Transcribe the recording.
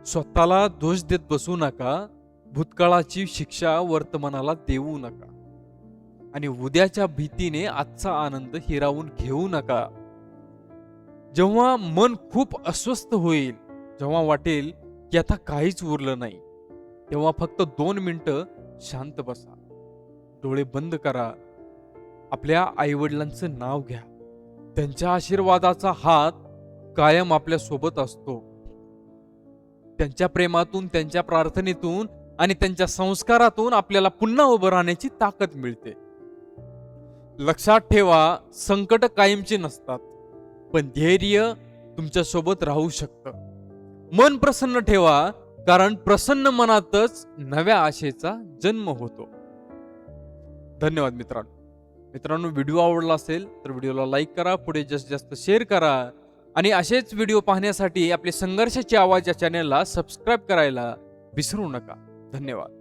स्वतःला दोष देत बसू नका. भूतकाळाची शिक्षा वर्तमानाला देऊ नका आणि उद्याच्या भीतीने आजचा आनंद हिरावून घेऊ नका. जेव्हा मन खूप अस्वस्थ होईल, जेव्हा वाटेल की आता काहीच उरलं नाही, तेव्हा फक्त 2 मिनिटं शांत बसा, डोळे बंद करा, आपल्या आईवडिलांचं नाव घ्या. त्यांच्या आशीर्वादाचा हात कायम आपल्या सोबत असतो. त्यांच्या प्रेमातून, त्यांच्या प्रार्थनेतून आणि त्यांच्या संस्कारातून आपल्याला पुन्हा उभं राहण्याची ताकद मिळते. लक्षात ठेवा, संकट कायमचे नसतात, पण धैर्य तुमच्या सोबत राहू शकतं. मन प्रसन्न ठेवा, कारण प्रसन्न मनातच नव्या आशेचा जन्म होतो. धन्यवाद मित्रांनो, व्हिडिओ आवडला असेल तर व्हिडिओला लाईक करा, पुढे जास्तीत जास्त शेअर करा आणि असेच व्हिडिओ पाहण्यासाठी आपले संघर्षाची आवाज या चॅनलला सबस्क्राईब करायला विसरू नका. धन्यवाद.